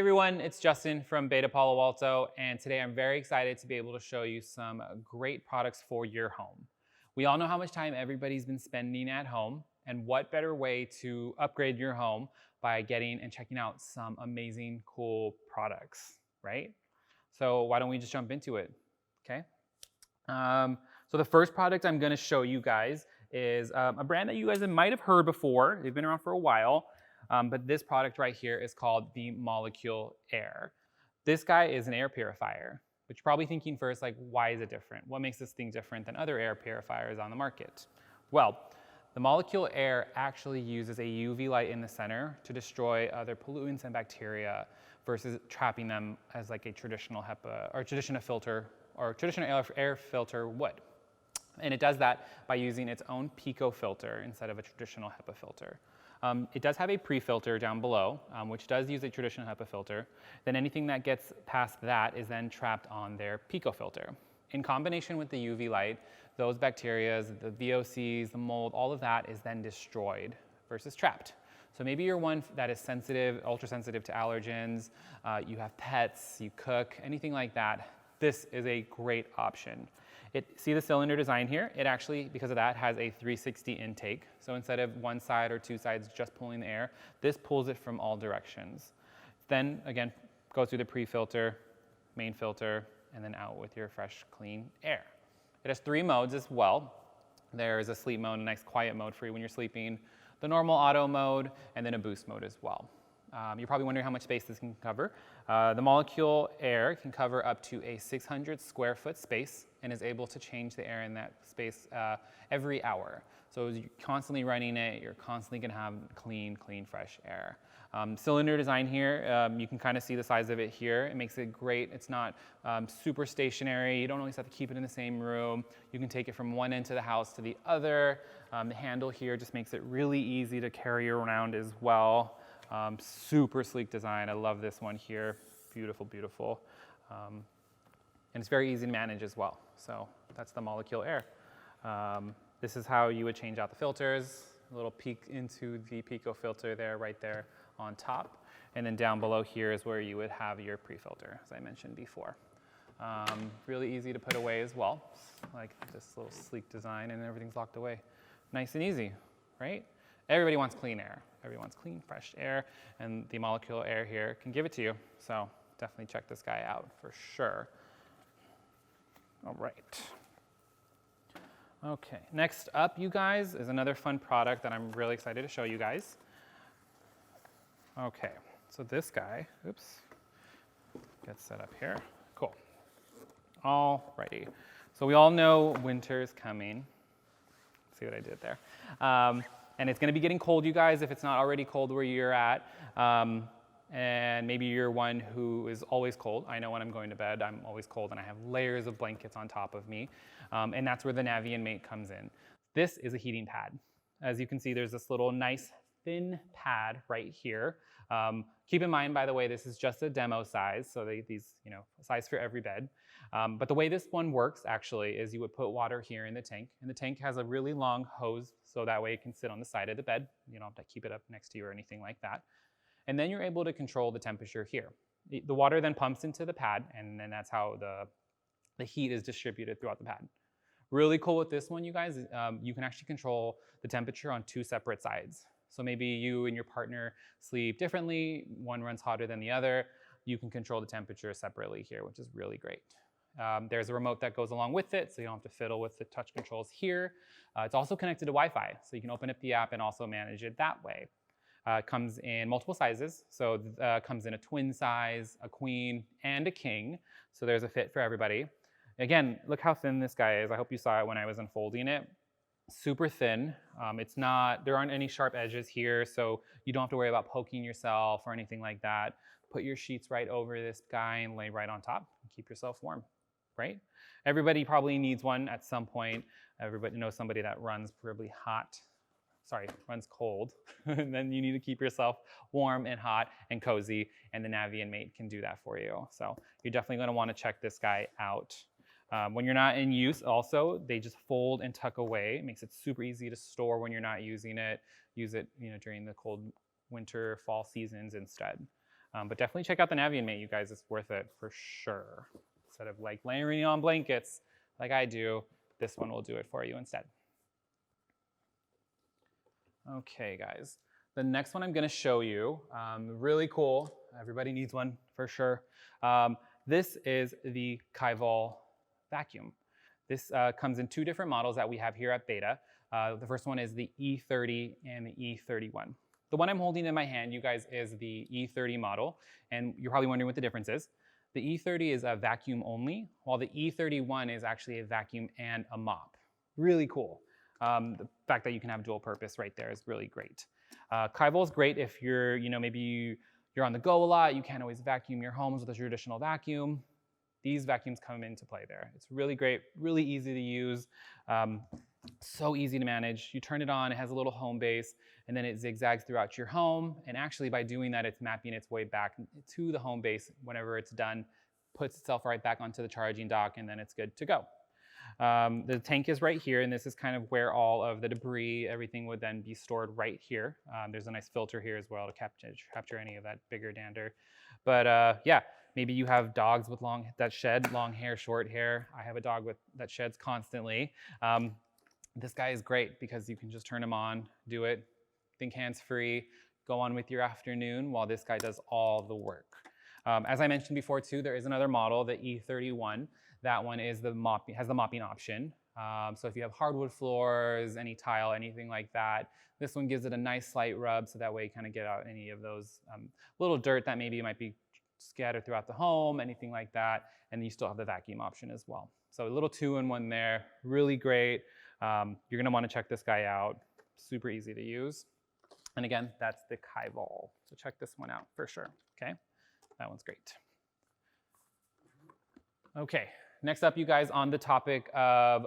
everyone, it's Justin from Beta Palo Alto, and today I'm very excited to be able to show you some great products for your home. We all know how much time everybody's been spending at home, and what better way to upgrade your home by getting and checking out some amazing, cool products, right? So why don't we just jump into it, okay? So the first product I'm gonna show you guys is a brand that you guys might have heard before. They've been around for a while. But this product right here is called the Molekule Air. This guy is an air purifier, which you're probably thinking first, like, why is it different? What makes this thing different than other air purifiers on the market? Well, the Molekule Air actually uses a UV light in the center to destroy other pollutants and bacteria versus trapping them as like a traditional HEPA or traditional filter or traditional air filter would. And it does that by using its own Pico filter instead of a traditional HEPA filter. It does have a pre-filter down below, which does use a traditional HEPA filter. Then anything that gets past that is then trapped on their Pico filter. In combination with the UV light, those bacteria, the VOCs, the mold, all of that is then destroyed versus trapped. So maybe you're one that is sensitive, ultra sensitive to allergens, you have pets, you cook, anything like that. This is a great option. See the cylinder design here? It actually, because of that, has a 360 intake. So instead of one side or two sides just pulling the air, this pulls it from all directions. Then, again, goes through the pre-filter, main filter, and then out with your fresh, clean air. It has 3 modes as well. There's a sleep mode, a nice quiet mode for you when you're sleeping, the normal auto mode, and then a boost mode as well. You're probably wondering how much space this can cover. The Molekule Air can cover up to a 600 square foot space and is able to change the air in that space every hour. So as you're constantly running it, you're constantly gonna have clean, fresh air. Cylinder design here, you can kind of see the size of it here. It makes it great. It's not super stationary. You don't always have to keep it in the same room. You can take it from one end of the house to the other. The handle here just makes it really easy to carry around as well. Super sleek design. I love this one here. Beautiful, beautiful. And it's very easy to manage as well. So that's the Molekule Air. This is how you would change out the filters. A little peek into the Pico filter there, right there on top. And then down below here is where you would have your pre-filter, as I mentioned before. Really easy to put away as well. Like this little sleek design, and everything's locked away. Nice and easy, right? Everybody wants clean air. Everybody wants clean, fresh air, and the Molekule Air here can give it to you. So definitely check this guy out for sure. All right. Okay, next up, you guys, is another fun product that I'm really excited to show you guys. Okay, so this guy, oops, get set up here. Cool. All righty. So we all know winter's coming. See what I did there? And it's going to be getting cold, you guys, if it's not already cold where you're at. And maybe you're one who is always cold. I know when I'm going to bed, I'm always cold, and I have layers of blankets on top of me. And that's where the Navien Mate comes in. This is a heating pad. As you can see, there's this little nice thin pad right here. Keep in mind, by the way, this is just a demo size, so these, size for every bed. But the way this one works, actually, is you would put water here in the tank, and the tank has a really long hose, so that way it can sit on the side of the bed. You don't have to keep it up next to you or anything like that. And then you're able to control the temperature here. The water then pumps into the pad, and then that's how the heat is distributed throughout the pad. Really cool with this one, you guys, you can actually control the temperature on 2 separate sides. So maybe you and your partner sleep differently, one runs hotter than the other. You can control the temperature separately here, which is really great. There's a remote that goes along with it, so you don't have to fiddle with the touch controls here. It's also connected to Wi-Fi, so you can open up the app and also manage it that way. It comes in multiple sizes, so it comes in a twin size, a queen, and a king, so there's a fit for everybody. Again, look how thin this guy is. I hope you saw it when I was unfolding it. Super thin. There aren't any sharp edges here, so you don't have to worry about poking yourself or anything like that. Put your sheets right over this guy and lay right on top and keep yourself warm, right? Everybody probably needs one at some point. Everybody knows somebody that runs runs cold. And then you need to keep yourself warm and hot and cozy, and the Navien Mate can do that for you. So you're definitely gonna wanna check this guy out. When you're not in use also, they just fold and tuck away. It makes it super easy to store when you're not using it. Use it during the cold winter, fall seasons instead. But definitely check out the Navien Mate, you guys. It's worth it for sure. Instead of like layering on blankets like I do, this one will do it for you instead. Okay, guys. The next one I'm going to show you, really cool. Everybody needs one for sure. This is the Kaival vacuum. This comes in two different models that we have here at Beta. The first one is the E30 and the E31. The one I'm holding in my hand, you guys, is the E30 model, and you're probably wondering what the difference is. The E30 is a vacuum only, while the E31 is actually a vacuum and a mop. Really cool. The fact that you can have dual purpose right there is really great. Kaival is great if you're, maybe you're on the go a lot, you can't always vacuum your homes with a traditional vacuum. These vacuums come into play there. It's really great, really easy to use, so easy to manage. You turn it on, it has a little home base, and then it zigzags throughout your home. And actually by doing that, it's mapping its way back to the home base whenever it's done, puts itself right back onto the charging dock, and then it's good to go. The tank is right here, and this is kind of where all of the debris, everything would then be stored right here. There's a nice filter here as well to capture any of that bigger dander. But yeah, maybe you have dogs with that shed long hair, short hair. I have a dog that sheds constantly. This guy is great because you can just turn him on, do it, think hands-free, go on with your afternoon while this guy does all the work. As I mentioned before too, there is another model, the E31. That one is has the mopping option. So if you have hardwood floors, any tile, anything like that, this one gives it a nice slight rub so that way you kind of get out any of those little dirt that maybe might be scattered throughout the home, anything like that. And you still have the vacuum option as well. So a little 2-in-1 there, really great. You're gonna wanna check this guy out. Super easy to use. And again, that's the Kaival. So check this one out for sure, okay? That one's great. Okay, next up, you guys, on the topic of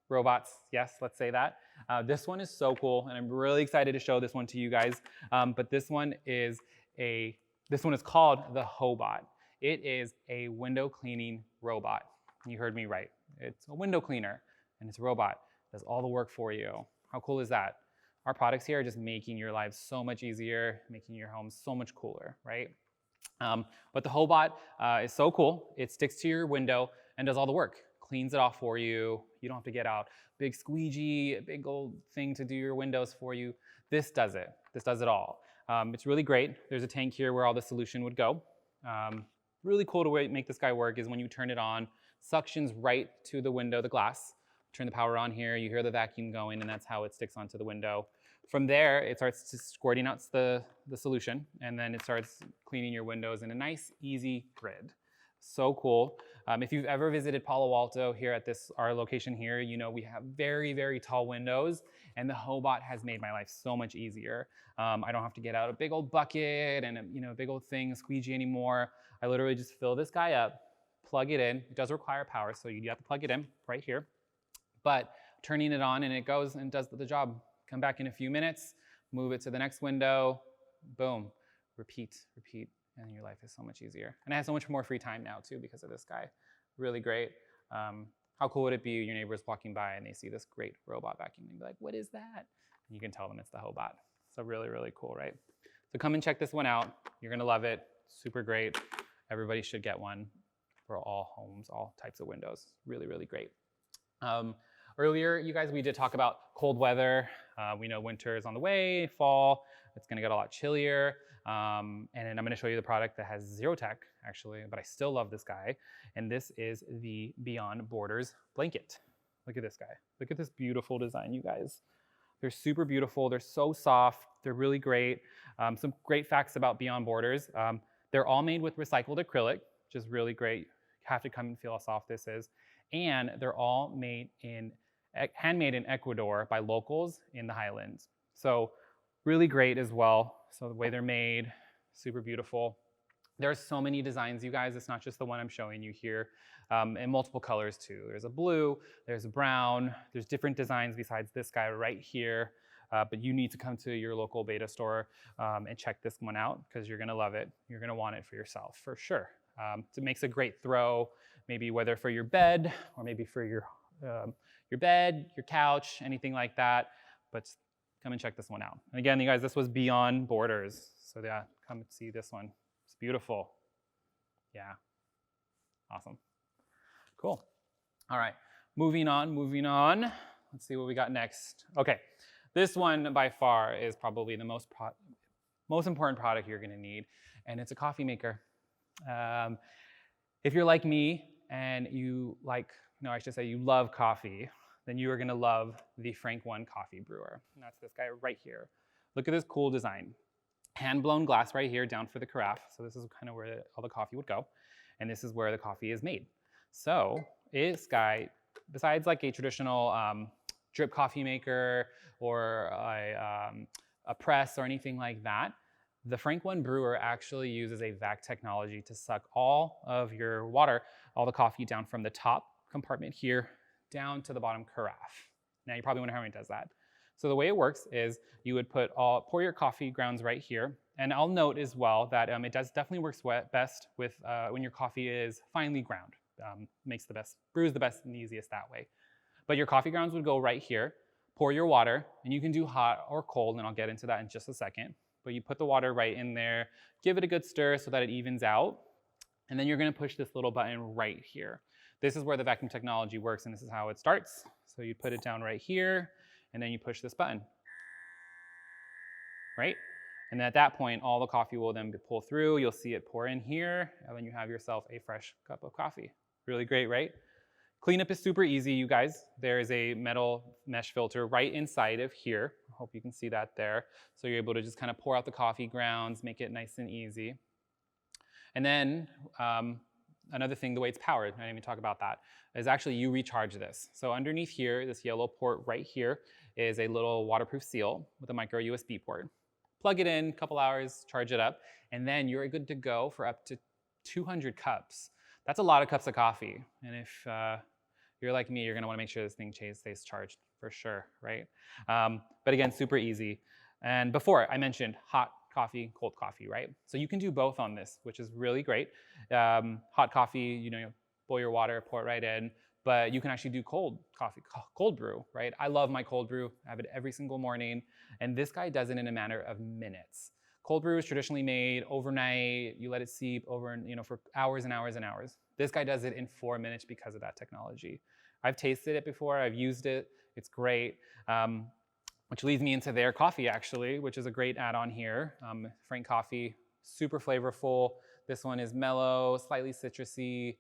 robots. Yes, let's say that. This one is so cool, and I'm really excited to show this one to you guys. But this one is called the Hobot. It is a window cleaning robot. You heard me right. It's a window cleaner, and it's a robot. It does all the work for you. How cool is that? Our products here are just making your lives so much easier, making your home so much cooler, right? But the Hobot is so cool. It sticks to your window and does all the work. Cleans it off for you. You don't have to get out big squeegee, a big old thing to do your windows for you. This does it. This does it all. It's really great. There's a tank here where all the solution would go. Really cool to make this guy work is when you turn it on, suctions right to the window, the glass. Turn the power on here, you hear the vacuum going, and that's how it sticks onto the window. From there, it starts squirting out the solution, and then it starts cleaning your windows in a nice, easy grid. So cool. If you've ever visited Palo Alto here at our location here, you know we have very, very tall windows, and the Hobot has made my life so much easier. I don't have to get out a big old bucket and a big old thing, squeegee anymore. I literally just fill this guy up, plug it in. It does require power, so you have to plug it in right here. But turning it on and it goes and does the job. Come back in a few minutes, move it to the next window, boom, repeat, and your life is so much easier. And I have so much more free time now too because of this guy. Really great. How cool would it be your neighbors walking by and they see this great robot vacuum and be like, what is that? And you can tell them it's the Hobot. So really, really cool, right? So come and check this one out. You're gonna love it. Super great. Everybody should get one for all homes, all types of windows. Really, really great. Earlier, you guys, we did talk about cold weather. We know winter is on the way, fall, it's gonna get a lot chillier. And then I'm gonna show you the product that has zero tech, actually, but I still love this guy. And this is the Beyond Borders blanket. Look at this guy. Look at this beautiful design, you guys. They're super beautiful, they're so soft, they're really great. Some great facts about Beyond Borders. They're all made with recycled acrylic, which is really great. You have to come and feel how soft this is. And they're all handmade in Ecuador by locals in the highlands. So really great as well. So the way they're made, super beautiful. There's so many designs, you guys. It's not just the one I'm showing you here. In multiple colors too. There's a blue, there's a brown, there's different designs besides this guy right here. But you need to come to your local Beta store and check this one out because you're gonna love it. You're gonna want it for yourself, for sure. It makes a great throw, maybe whether for your bed or maybe for your bed, your couch, anything like that. But come and check this one out. And again, you guys, this was Beyond Borders. So yeah, come see this one. beautiful. Yeah, awesome. Cool. All right, moving on. Let's see what we got next. Okay, this one by far is probably the most important product you're gonna need, and it's a coffee maker. If you're like me and you love coffee, then you are gonna love the Frank One coffee brewer. And that's this guy right here. Look at this cool design. Hand-blown glass right here down for the carafe. So this is kind of where all the coffee would go. And this is where the coffee is made. So this guy, besides like a traditional drip coffee maker or a press or anything like that, the Frank One brewer actually uses a vac technology to suck all of your water, all the coffee down from the top compartment here down to the bottom carafe. Now you probably wonder how he does that. So the way it works is you would pour your coffee grounds right here. And I'll note as well that it definitely works best with when your coffee is finely ground. Brews the best and easiest that way. But your coffee grounds would go right here. Pour your water, and you can do hot or cold, and I'll get into that in just a second. But you put the water right in there, give it a good stir so that it evens out, and then you're gonna push this little button right here. This is where the vacuum technology works, and this is how it starts. So you put it down right here, and then you push this button, right? And at that point, all the coffee will then pull through. You'll see it pour in here, and then you have yourself a fresh cup of coffee. Really great, right? Cleanup is super easy, you guys. There is a metal mesh filter right inside of here. I hope you can see that there. So you're able to just kind of pour out the coffee grounds, make it nice and easy. And then another thing, the way it's powered, I didn't even talk about that, is actually you recharge this. So underneath here, this yellow port right here is a little waterproof seal with a micro USB port. Plug it in, a couple hours, charge it up, and then you're good to go for up to 200 cups. That's a lot of cups of coffee. And if you're like me, you're gonna wanna make sure this thing stays charged for sure, right? But again, super easy. And before I mentioned hot coffee, cold coffee, right? So you can do both on this, which is really great. Hot coffee, you boil your water, pour it right in, but you can actually do cold coffee, cold brew, right? I love my cold brew. I have it every single morning, and this guy does it in a matter of minutes. Cold brew is traditionally made overnight. You let it seep over, for hours and hours and hours. This guy does it in 4 minutes because of that technology. I've tasted it before. I've used it. It's great. Which leads me into their coffee, actually, which is a great add-on here. Frank Coffee, super flavorful. This one is mellow, slightly citrusy,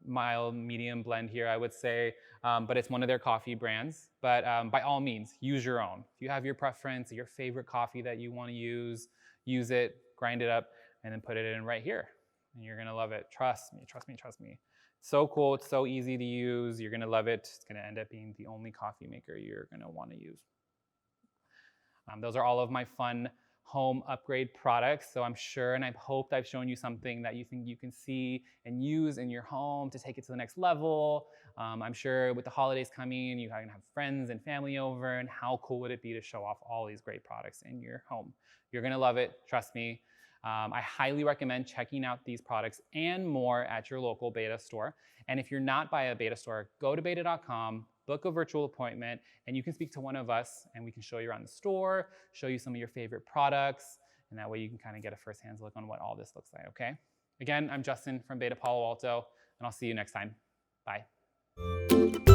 mild, medium blend here, I would say. But it's one of their coffee brands. But by all means, use your own. If you have your preference, your favorite coffee that you want to use it, grind it up, and then put it in right here. And you're going to love it. Trust me, trust me, trust me. So cool. It's so easy to use. You're going to love it. It's going to end up being the only coffee maker you're going to want to use. Those are all of my fun home upgrade products. So I'm sure, and I hope I've shown you something that you think you can see and use in your home to take it to the next level. I'm sure with the holidays coming, you're going to have friends and family over, and how cool would it be to show off all these great products in your home? You're going to love it. Trust me. I highly recommend checking out these products and more at your local Beta store. And if you're not by a Beta store, go to beta.com, book a virtual appointment, and you can speak to one of us, and we can show you around the store, show you some of your favorite products, and that way you can kind of get a first-hand look on what all this looks like, okay? Again, I'm Justin from Beta Palo Alto, and I'll see you next time. Bye.